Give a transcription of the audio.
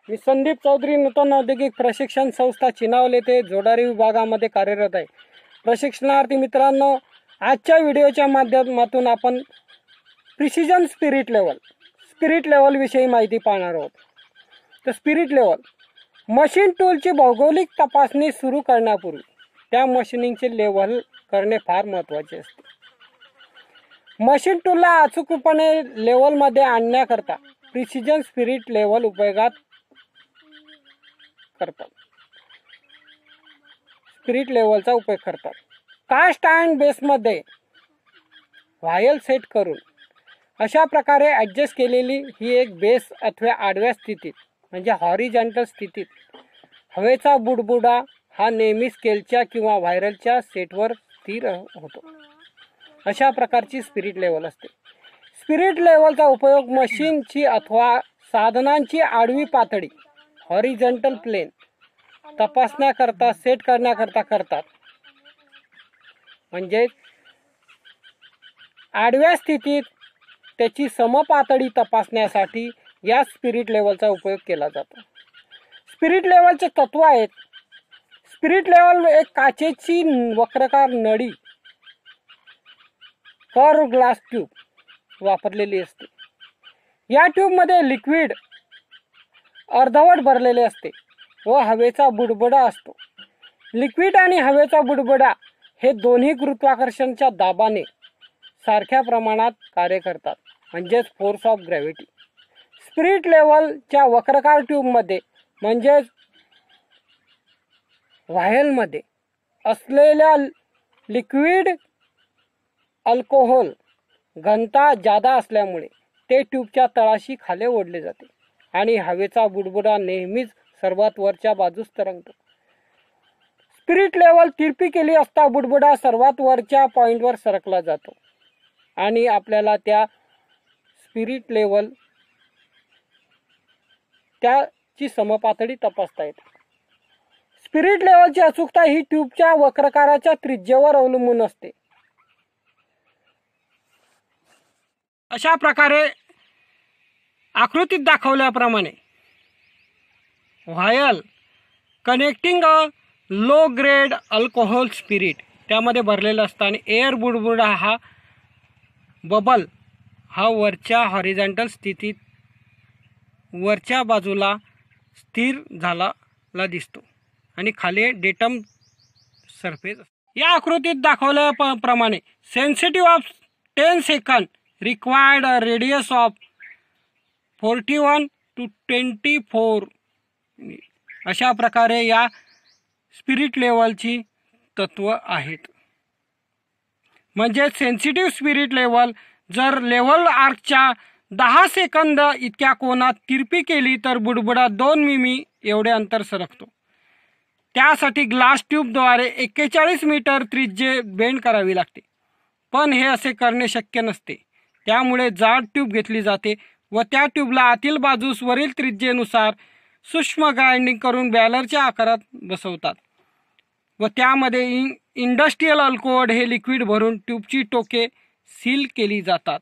मी संदीप चौधरी, नूतन औद्योगिक प्रशिक्षण संस्था चिनावल येथे जोडारी विभागामध्ये कार्यरत आहे। प्रशिक्षणार्थी मित्रांनो, आजच्या व्हिडिओच्या माध्यमातून आपण प्रिसिजन स्पिरिट लेवल विषयी माहिती पाहणार आहोत। तर स्पिरिट लेवल मशीन टूलची भौगोलिक तपासणी सुरू करण्यापूर्वी त्या मशीनिंगचे लेवल करणे फार महत्त्वाचे असते। मशीन टूलला अचूकपणे लेवलमध्ये आणण्याकरता प्रिसिजन स्पिरिट लेवल उपयोगात करतात। स्पिरिट लेवलचा उपयोग करतात। कास्ट अँड बेसमध्ये व्हायल सेट करून अशा प्रकारे ॲडजस्ट केलेली ही एक बेस अथवा आडव्या स्थितीत म्हणजे हॉरिझॉन्टल स्थितीत हवेचा बुडबुडा हा नेहमी स्केलच्या किंवा व्हायरलच्या सेटवर स्थिर होतो। अशा प्रकारची स्पिरिट लेवल असते। स्पिरिट लेवलचा उपयोग मशीनची अथवा साधनांची आडवी पातळी हॉरिझॉन्टल प्लेन तपासण्याकरता सेट करण्याकरता करतात। म्हणजे आडव्या स्थितीत त्याची समपातळी तपासण्यासाठी या स्पिरिट लेवलचा उपयोग केला जातो। स्पिरिट लेवलचे तत्व आहेत। स्पिरिट लेवल एक काचेची वक्राकार नळी कर्व ग्लास ट्यूब वापरलेली असते। या ट्यूबमध्ये लिक्विड अर्धवट भरलेले असते व हवेचा बुडबुडा असतो। लिक्विड आणि हवेचा बुडबुडा हे दोन्ही गुरुत्वाकर्षणाच्या दाबाने सारख्या प्रमाणात कार्य करतात, म्हणजेच फोर्स ऑफ ग्रॅव्हिटी। स्पिरिट लेवलच्या वक्राकार ट्यूबमध्ये म्हणजेच व्हायलमध्ये असलेल्या लिक्विड अल्कोहोल घनता जादा असल्यामुळे ते ट्यूबच्या तळाशी खाली ओढले जाते आणि हवेचा बुडबुडा नेहमीच सर्वात वरच्या बाजूस तरंगतो। स्पिरिट लेवल तिरपी केली असता बुडबुडा सर्वात वरच्या पॉइंटवर सरकला जातो आणि आपल्याला त्या स्पिरिट लेवल त्याची समपातळी तपासता येते। स्पिरिट लेवलची अचूकता ही ट्यूबच्या वक्राकाराच्या त्रिज्येवर अवलंबून असते। अशा प्रकारे आकृतीत दाखवल्याप्रमाणे vial connecting a low grade alcohol spirit त्यामध्ये भरलेलं असतं आणि एअर बुडबुडा हा बबल हा वरच्या हॉरिझॉन्टल स्थितीत वरच्या बाजूला स्थिर झालेला दिसतो आणि खाली डेटम सरफेस। या आकृतीत दाखवल्याप्रमाणे sensitive of 10 second required radius of 41 to 24। अशा प्रकारे या स्पिरिट लेवलची तत्व आहेत। म्हणजे सेन्सिटिव्ह स्पिरिट लेवल जर लेवल आर्कच्या 10 सेकंद इतक्या कोनात तिरपी केली तर बुडबुडा 2 मिमी एवढे अंतर सरकतो। त्यासाठी ग्लास ट्यूबद्वारे 41 मीटर त्रिज्ये बेंड करावी लागते, पण हे असे करणे शक्य नसते। त्यामुळे जाड ट्यूब घेतली जाते व त्या ट्यूबला आतील बाजूस वरील त्रिज्येनुसार सूक्ष्म ग्राइंडिंग करून बॅलरच्या आकारात बसवतात व त्यामध्ये इंडस्ट्रियल अल्कोहोल हे लिक्विड भरून ट्यूबची टोके सील केली जातात।